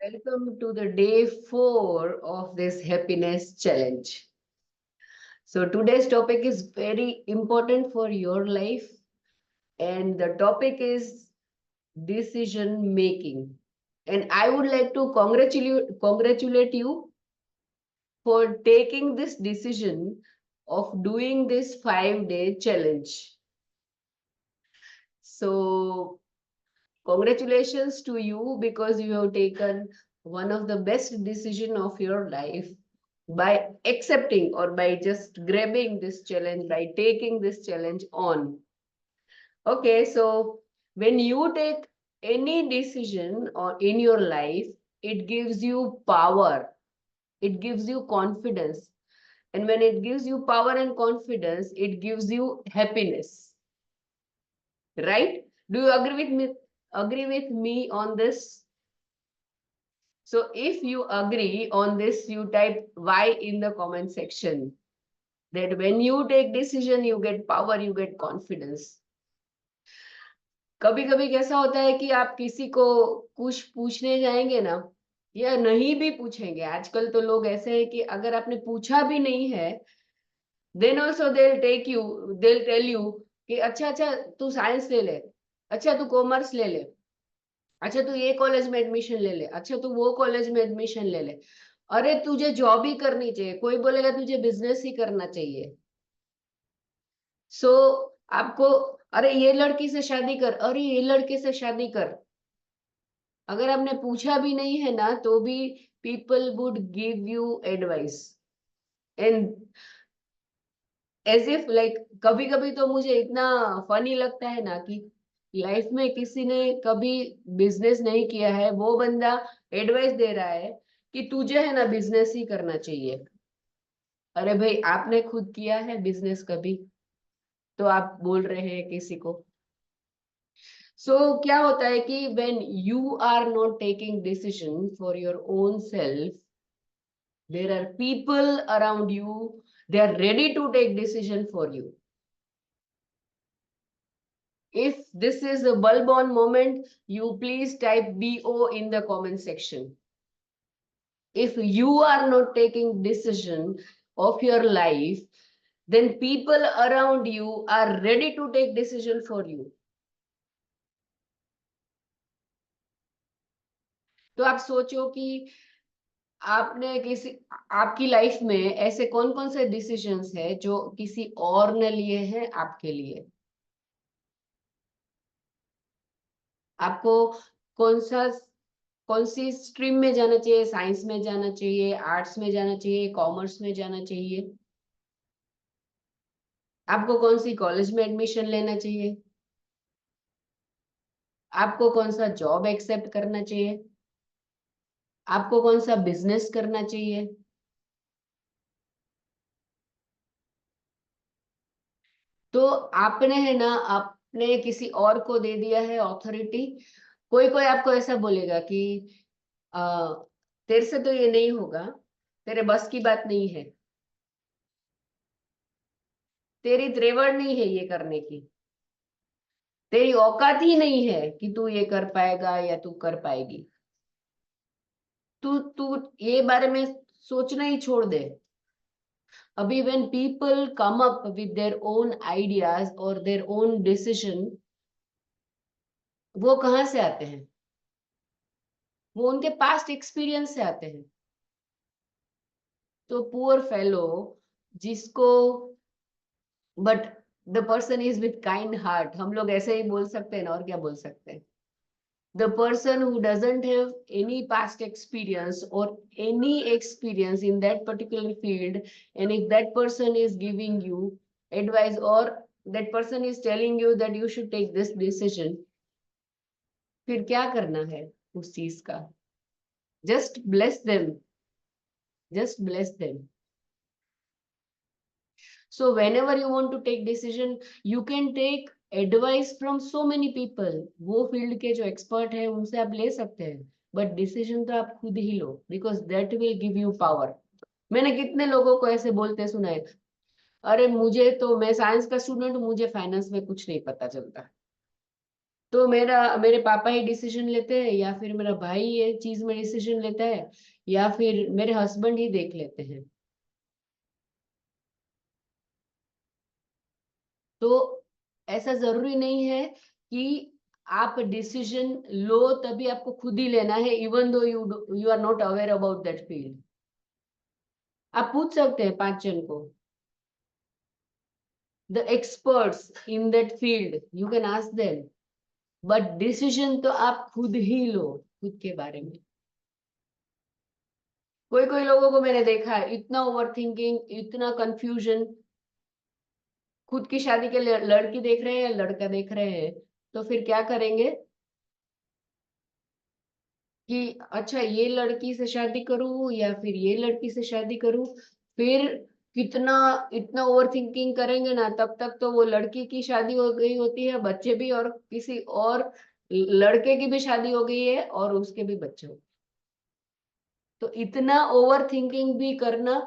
Welcome to the day 4 of this happiness challenge. So today's topic is very important for your life, and the topic is decision making. And I would like to congratulate you for taking this decision of doing this 5-day challenge. So congratulations to you because you have taken one of the best decision of your life by accepting or by just grabbing this challenge, by taking this challenge on. Okay, so when you take any decision or in your life, it gives you power, it gives you confidence. And when it gives you power and confidence, it gives you happiness. Right? Do you agree with me on this? So if you agree on this, you type Y in the comment section. That when you take decision, you get power, you get confidence. कभी कभी कैसा होता है कि आप किसी को कुछ पूछने जाएंगे ना, या नहीं भी पूछेंगे। आजकल तो लोग ऐसे हैं कि अगर आपने पूछा भी नहीं है, then also they'll tell you कि अच्छा तू साइंस ले ले, अच्छा तू कॉमर्स ले ले, अच्छा तू ये कॉलेज में एडमिशन ले ले, अच्छा तू वो कॉलेज में एडमिशन ले ले। अरे तुझे जॉब ही करनी चाहिए, कोई बोलेगा तुझे बिजनेस ही करना चाहिए। सो आपको, अरे ये लड़की से शादी कर, अरे ये लड़के से शादी कर। अगर आपने पूछा भी नहीं है ना, तो भी people would give you advice. And as if like, कभी कभी तो मुझे इतना फनी लगता है ना कि लाइफ में किसी ने कभी बिजनेस नहीं किया है, वो बंदा एडवाइस दे रहा है कि तुझे है ना बिजनेस ही करना चाहिए। अरे भाई, आपने खुद किया है बिजनेस कभी? तो आप बोल रहे हैं किसी को। सो क्या होता है कि when you are not taking decision for your own self, there are people around you, they are ready to take decision for you. If this is a bulb on moment, you please type BO in the comment section. If you are not taking decision of your life, then people around you are ready to take decision for you. तो आप सोचो कि आपने किसी आपकी life में ऐसे कौन कौन से डिसीजंस है जो किसी और ने लिए हैं आपके लिए। आपको कौन सा कौन सी स्ट्रीम में जाना चाहिए, साइंस में जाना चाहिए, आर्ट्स में जाना चाहिए, कॉमर्स में जाना चाहिए, आपको कौन सी कॉलेज में एडमिशन लेना चाहिए, आपको कौन सा जॉब एक्सेप्ट करना चाहिए, आपको कौन सा बिजनेस करना चाहिए। तो आपने है ना, आपने किसी और को दे दिया है ऑथोरिटी। कोई कोई आपको ऐसा बोलेगा कि आ, तेरे से तो ये नहीं होगा, तेरे बस की बात नहीं है, तेरी त्रेवड़ नहीं है ये करने की, तेरी औकात ही नहीं है कि तू ये कर पाएगा या तू कर पाएगी। तू तू ये बारे में सोचना ही छोड़ दे। अभी when people come up with their own ideas or their own decision, वो कहाँ से आते हैं? वो उनके पास्ट एक्सपीरियंस से आते हैं। तो पुअर फेलो, जिसको, but the person is with kind heart, हम लोग ऐसे ही बोल सकते हैं ना, और क्या बोल सकते हैं। The person who doesn't have any past experience or any experience in that particular field, and if that person is giving you advice or that person is telling you that you should take this decision, फिर क्या करना है उस चीज का? just bless them, just bless them. So whenever you want to take decision, you can take advice from so many people. वो field के जो एक्सपर्ट है उनसे आप ले सकते हैं, बट डिसीजन तो आप खुद ही लो, because that will give you power. मैंने कितने लोगों को ऐसे बोलते सुना है, अरे मुझे तो, मैं साइंस का स्टूडेंट हूँ, मुझे फाइनेंस में कुछ नहीं पता चलता। तो मेरे पापा ही डिसीजन लेते हैं, या फिर मेरा भाई ये चीज में डिसीजन लेता है, या फिर मेरे हस्बैंड ही देख लेते हैं। तो ऐसा जरूरी नहीं है कि आप डिसीजन लो तभी आपको खुद ही लेना है, even though you are not aware about that field. आप पूछ सकते हैं 5 जन को, the experts in that field, you can ask them. But decision तो आप खुद ही लो, खुद के बारे में। कोई कोई लोगों को मैंने देखा है, इतना ओवर थिंकिंग, इतना कंफ्यूजन, खुद की शादी के लिए लड़की देख रहे हैं, लड़का देख रहे हैं, तो फिर क्या करेंगे कि अच्छा ये लड़की से शादी करूं या फिर ये लड़की से शादी करूं। फिर कितना इतना ओवर थिंकिंग करेंगे ना, तब तक तो वो लड़की की शादी हो गई होती है, बच्चे भी, और किसी और लड़के की भी शादी हो गई है और उसके भी बच्चे हो। तो इतना ओवर थिंकिंग भी करना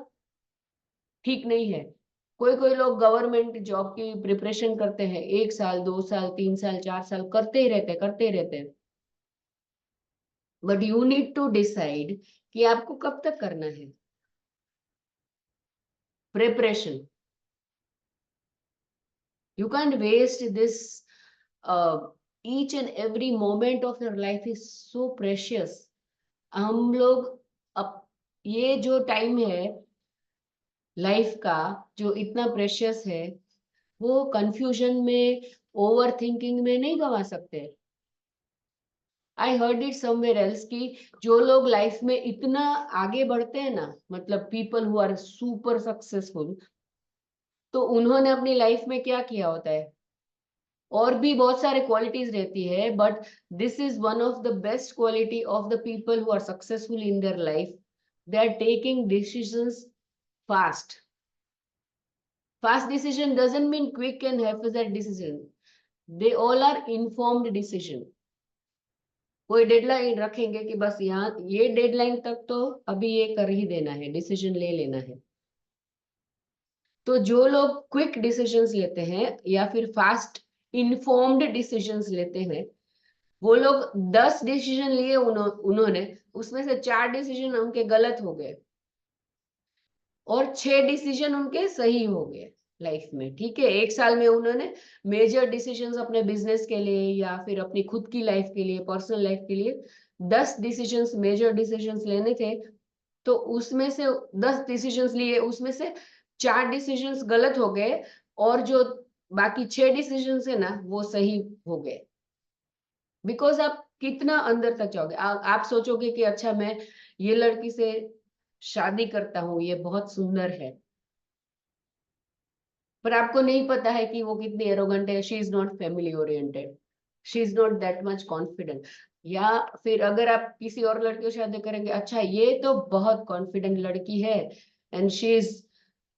ठीक नहीं है। कोई कोई लोग गवर्नमेंट जॉब की प्रिपरेशन करते हैं, 1 साल 2 साल 3 साल 4 साल करते ही रहते हैं। But you need to decide कि आपको कब तक करना है preparation. You can't waste this, each and every moment of your life is so precious. हम लोग अब ये जो टाइम है लाइफ का, जो इतना प्रेशियस है, वो कंफ्यूजन में, ओवर थिंकिंग में नहीं गवा सकते। I heard it somewhere else कि जो लोग लाइफ में इतना आगे बढ़ते हैं ना, मतलब people who are super successful, तो उन्होंने अपनी लाइफ में क्या किया होता है, और भी बहुत सारे क्वालिटीज रहती है, but this is one of the best quality of the people who are successful in their life. They are taking decisions fast. Fast decision doesn't mean quick and haphazard decision. They all are informed decision. कोई deadline रखेंगे कि बस यहाँ ये deadline तक तो अभी ये कर ही देना है, डिसीजन ले लेना है। तो जो लोग क्विक डिसीजंस लेते हैं या फिर फास्ट इन्फॉर्म्ड डिसीजंस लेते हैं, वो लोग 10 डिसीजन लिए उन्होंने, उसमें से 4 डिसीजन उनके गलत हो गए और 6 डिसीजन उनके सही हो गए लाइफ में। ठीक है, 1 साल में उन्होंने मेजर डिसीजंस अपने बिजनेस के लिए या फिर अपनी खुद की लाइफ के लिए, पर्सनल लाइफ के लिए 10 डिसीजंस, मेजर डिसीजंस लेने थे। तो उसमें से 10 डिसीजंस लिए, उसमें से 4 डिसीजंस गलत हो गए और जो बाकी 6 डिसीजंस है ना, वो सही हो गए। बिकॉज आप कितना अंदर तक जाओगे, आप सोचोगे कि अच्छा मैं ये लड़की से शादी करता हूँ, ये बहुत सुंदर है, पर आपको नहीं पता है कि वो कितनी एरोगेंट है। She is not family oriented, she is not that much confident. या फिर अगर आप किसी और लड़की को शादी करेंगे, अच्छा ये तो बहुत कॉन्फिडेंट लड़की है, and she is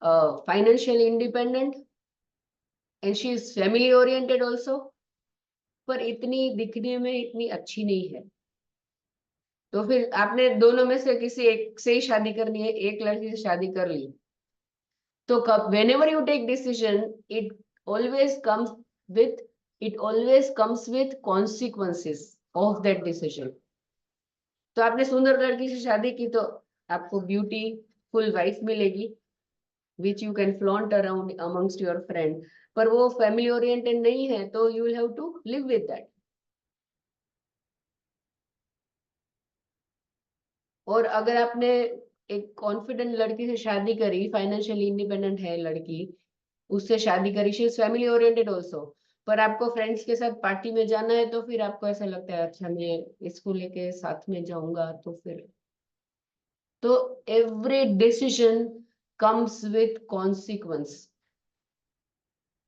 financially independent, and she is family oriented also, पर इतनी दिखने में इतनी अच्छी नहीं है। तो फिर आपने दोनों में से किसी एक से ही शादी करनी है, एक लड़की से शादी कर ली, तो कब whenever you take decision, always comes with it always comes with consequences of that decision। तो आपने सुंदर लड़की से शादी की तो आपको ब्यूटीफुल वाइफ मिलेगी, which you can flaunt around amongst your friend. पर वो फैमिली ओरिएंटेड नहीं है, तो you will have to live with that. और अगर आपने एक कॉन्फिडेंट लड़की से शादी करी, फाइनेंशियली इंडिपेंडेंट है लड़की, उससे शादी करी, she is family oriented also, पर आपको फ्रेंड्स के साथ पार्टी में जाना है, तो फिर आपको ऐसा लगता है अच्छा मैं इसको लेके साथ में जाऊंगा, तो फिर तो every decision comes with consequence.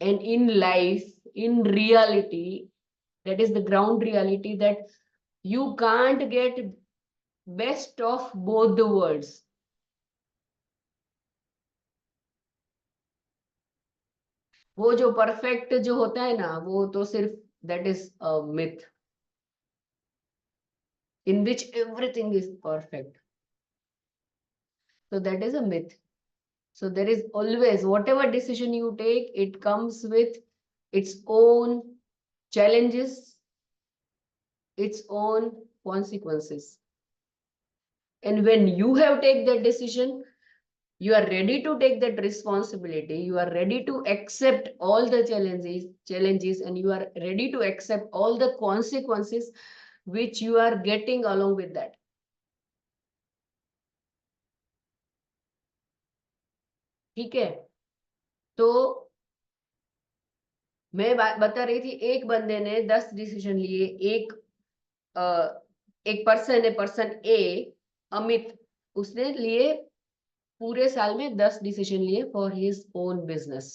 And in life, in reality, that is the ground reality, that you can't get best of both the worlds। वो जो परफेक्ट जो होता है ना, वो तो सिर्फ that is a myth in which everything is perfect, so that is a myth। So there is always, whatever decision you take, it comes with its own challenges, its own consequences. And when you have take that decision, you are ready to take that responsibility, you are ready to accept all the challenges, and you are ready to accept all the consequences which you are getting along with that. ठीक है? तो मैं बता रही थी, एक बंदे ने 10 डिसीजन लिए, एक पर्सन ए, अमित, उसने लिए पूरे साल में 10 डिसीजन लिए फॉर हिज ओन बिजनेस।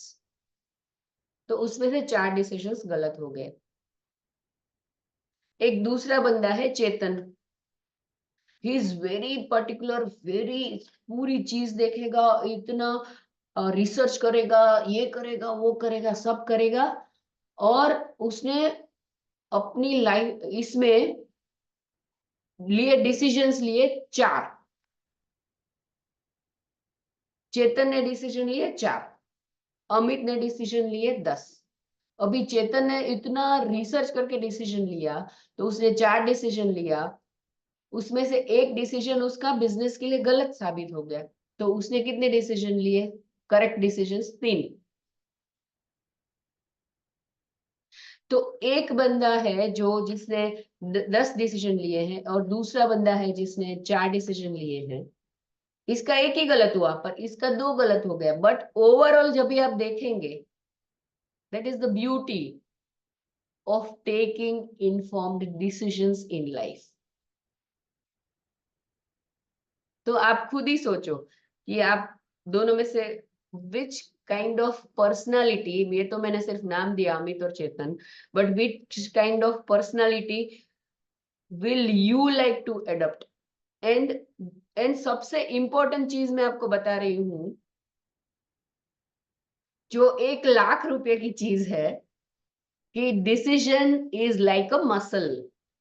तो उसमें से 4 डिसीजंस गलत हो गए। एक दूसरा बंदा है Chetan, he is very particular, very, पूरी चीज देखेगा, इतना रिसर्च करेगा, ये करेगा, वो करेगा, सब करेगा, और उसने अपनी लाइफ इसमें लिए डिसीजंस लिए 4। चेतन ने डिसीजन लिए 4, अमित ने डिसीजन लिए 10। अभी चेतन ने इतना रिसर्च करके डिसीजन लिया, तो उसने 4 डिसीजन लिया, उसमें से एक डिसीजन उसका बिजनेस के लिए गलत साबित हो गया। तो उसने कितने डिसीजन लिए? Correct decision 3। तो एक बंदा है जो जिसने 10 डिसीजन लिए हैं, और दूसरा बंदा है जिसने 4 डिसीजन लिए हैं। इसका एक ही गलत हुआ, पर इसका 2 गलत हो गया। बट ओवरऑल जब भी आप देखेंगे, that is the beauty of taking informed decisions in life. तो आप खुद ही सोचो कि आप दोनों में से विच काइंड ऑफ पर्सनालिटी, ये तो मैंने सिर्फ नाम दिया अमित और Chetan, but which kind of personality will you like to adopt. And सबसे इंपॉर्टेंट चीज मैं आपको बता रही हूं, जो 1 लाख रुपए की चीज है, कि decision is like a muscle.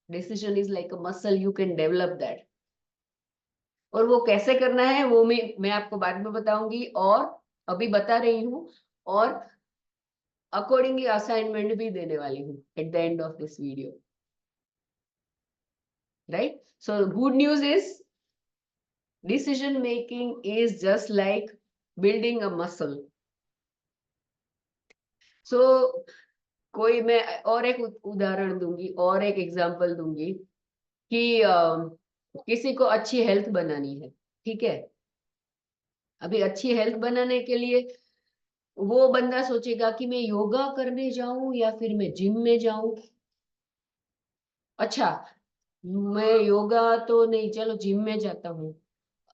Decision is like a muscle, you can develop that. और वो कैसे करना है वो मैं आपको बाद में बताऊंगी, और अभी बता रही हूँ, और अकॉर्डिंगली असाइनमेंट भी देने वाली हूँ at the end of this video, right? So good news is decision making is just like building a muscle. So कोई मैं और एक उदाहरण दूंगी, और एक एग्जांपल दूंगी, कि किसी को अच्छी हेल्थ बनानी है, ठीक है? अभी अच्छी हेल्थ बनाने के लिए वो बंदा सोचेगा कि मैं योगा करने जाऊं या फिर मैं जिम में जाऊं। अच्छा, मैं योगा तो नहीं, चलो जिम में जाता हूँ।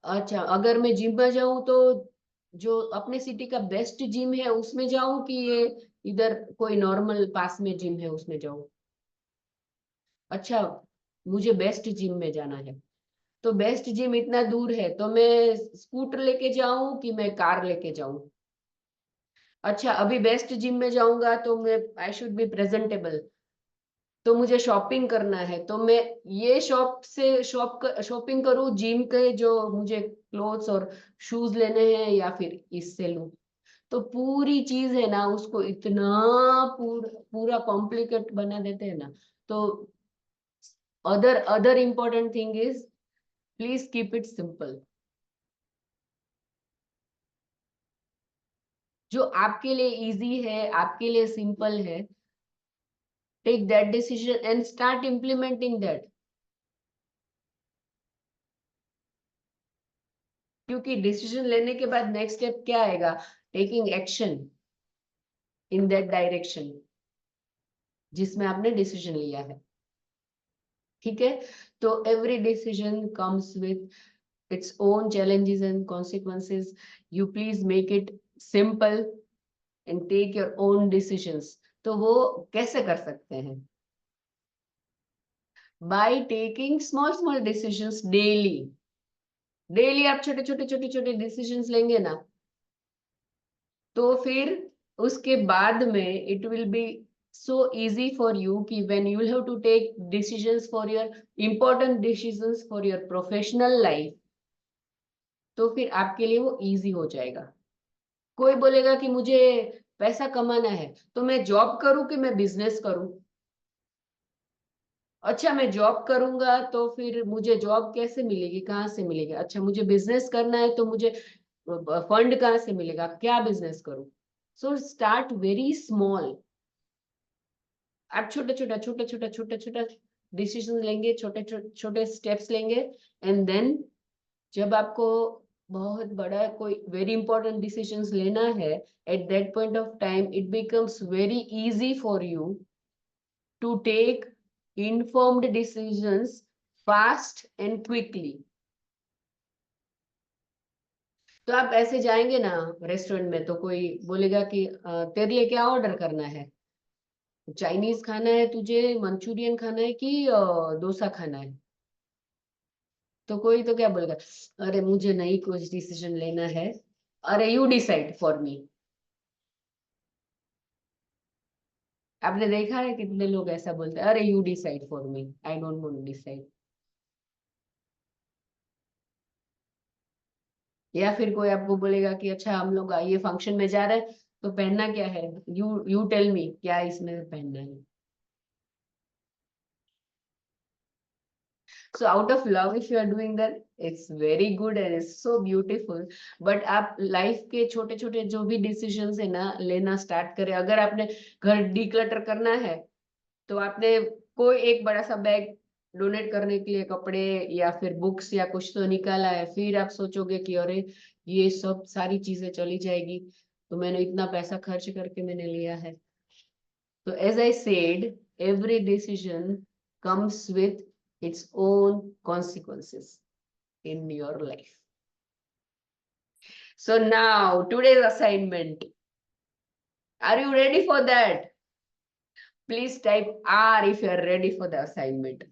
अच्छा, अगर मैं जिम में जाऊं तो जो अपने सिटी का बेस्ट जिम है उसमें जाऊं, कि ये इधर कोई नॉर्मल पास में जिम है उसमें जाऊं? अच्छा, मुझे बेस्ट जिम में जाना है, तो बेस्ट जिम इतना दूर है, तो मैं स्कूटर लेके जाऊं कि मैं कार लेके जाऊं? अच्छा, अभी बेस्ट जिम में जाऊंगा तो मैं आई शुड बी प्रेजेंटेबल, तो मुझे शॉपिंग करना है, तो मैं ये शॉपिंग करूँ जिम के जो मुझे क्लोथ्स और शूज लेने हैं, या फिर इससे लूं? तो पूरी चीज है ना, उसको इतना पूरा कॉम्प्लिकेट बना देते हैं ना। तो other important thing is, please keep it simple. जो आपके लिए इजी है, आपके लिए सिंपल है, take that decision and start implementing that. क्योंकि डिसीजन लेने के बाद नेक्स्ट स्टेप क्या आएगा? Taking action in that direction जिसमें आपने डिसीजन लिया है, ठीक है? तो every decision comes with its own challenges and consequences. You please make it simple and take your own decisions. तो वो कैसे कर सकते हैं? By taking small decisions daily. Daily आप छोटे छोटे डिसीजंस लेंगे ना, तो फिर उसके बाद में it will be so easy for you, कि when you will have to take decisions for your important decisions for your professional life, तो फिर आपके लिए वो easy हो जाएगा। कोई बोलेगा कि मुझे पैसा कमाना है, तो मैं जॉब करूं कि मैं बिजनेस करूं? अच्छा मैं जॉब करूंगा तो फिर मुझे जॉब कैसे मिलेगी, कहाँ से मिलेगी? अच्छा मुझे बिजनेस करना है तो मुझे फंड कहाँ से मिलेगा, क्या बिजनेस करूं? So start very small. आप छोटे छोटा छोटे छोटा छोटे छोटा डिसीजन लेंगे, छोटे छोटे स्टेप्स लेंगे, एंड देन जब आपको बहुत बड़ा कोई वेरी इंपॉर्टेंट डिसीजंस लेना है, at that point of time it becomes very easy for you to take informed decisions fast and quickly. तो आप ऐसे जाएंगे ना रेस्टोरेंट में, तो कोई बोलेगा कि तेरे लिए क्या ऑर्डर करना है, चाइनीज खाना है तुझे, मंचूरियन खाना है कि डोसा खाना है? तो कोई तो क्या बोलेगा, अरे मुझे नहीं कुछ डिसीजन लेना है, अरे यू डिसाइड फॉर मी। आपने देखा है कितने लोग ऐसा बोलते हैं, अरे you decide for me, I don't want to decide. या फिर कोई आपको बोलेगा कि अच्छा हम लोग ये फंक्शन में जा रहे हैं, तो पहनना क्या है, यू टेल मी क्या इसमें पहनना है। So out of love if you are doing that, it's very good and it's so beautiful. But आप लाइफ के छोटे छोटे जो भी डिसीजंस है ना लेना स्टार्ट करें। अगर आपने घर डिक्लटर करना है, तो आपने कोई एक बड़ा सा बैग डोनेट करने के लिए कपड़े या फिर बुक्स या कुछ तो निकाला है, फिर आप सोचोगे कि अरे ये सब सारी चीजें चली जाएगी, तो मैंने इतना पैसा खर्च करके मैंने लिया है। तो as I said, every decision comes with its own consequences in your life. So now today's assignment. Are you ready for that? Please type R if you are ready for the assignment.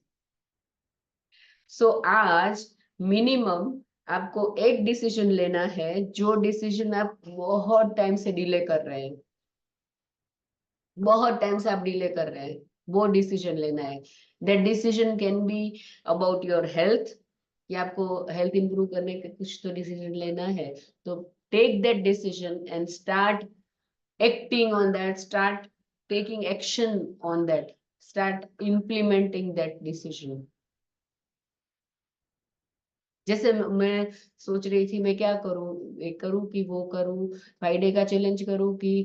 So आज minimum आपको एक decision लेना है, जो decision आप बहुत time से delay कर रहे हैं, बहुत टाइम से आप डिले कर रहे हैं, वो डिसीजन लेना है। That decision can be about your health, कि आपको हेल्थ इंप्रूव करने के कुछ तो डिसीजन लेना है। तो take that decision and start acting on that, start taking action on that, start implementing that decision. जैसे मैं सोच रही थी मैं क्या करूं, एक करूं कि वो करूं, 5 डे का चैलेंज करूं कि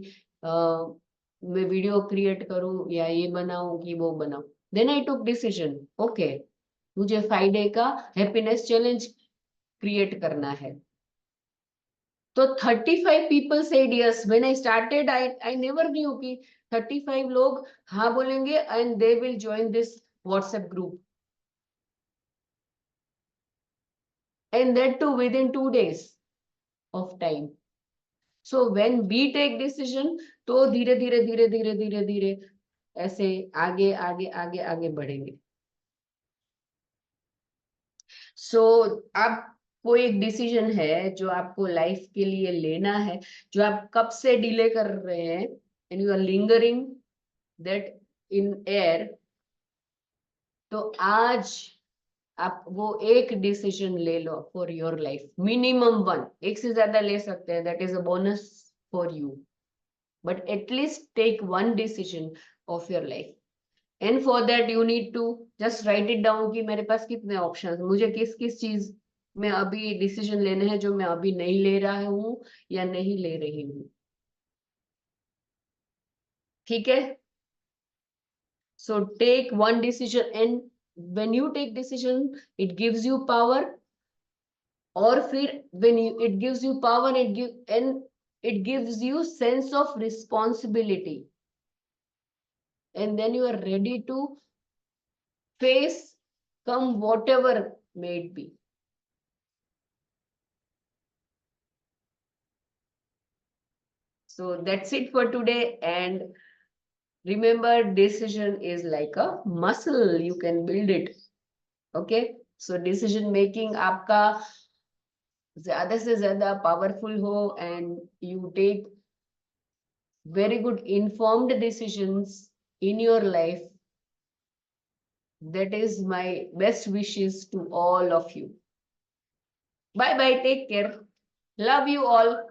मैं वीडियो क्रिएट करूं या ये बनाऊं कि वो बनाऊं। Then I took decision, okay मुझे 5 डे का हैप्पीनेस चैलेंज क्रिएट करना है। तो 35 people said yes when I started. I never knew कि 35 लोग हाँ बोलेंगे and they will join this WhatsApp group, and that too within 2 days of time. So when we take decision, तो धीरे धीरे धीरे धीरे धीरे धीरे ऐसे आगे आगे आगे आगे बढ़ेंगे। सो आप कोई एक डिसीजन है जो आपको लाइफ के लिए लेना है, जो आप कब से डिले कर रहे हैं, and you are lingering that in air, तो आज आप वो एक डिसीजन ले लो for your life, minimum one. एक से ज्यादा ले सकते हैं, that is a bonus for you, but at least take one decision of your life, and for that you need to just write it down कि मेरे पास कितने ऑप्शन, मुझे किस किस चीज में अभी डिसीजन लेने हैं जो मैं अभी नहीं ले रहा हूँ या नहीं ले रही हूँ। ठीक है? so take one decision, and when you take decision it gives you power, और फिर when you it gives you power, it gives you sense of responsibility, and then you are ready to face come whatever may it be. So that's it for today, and remember decision is like a muscle, you can build it. Okay, so decision making आपका ज्यादा से ज्यादा powerful हो, and you take very good informed decisions in your life. That is my best wishes to all of you. Bye bye, take care, love you all.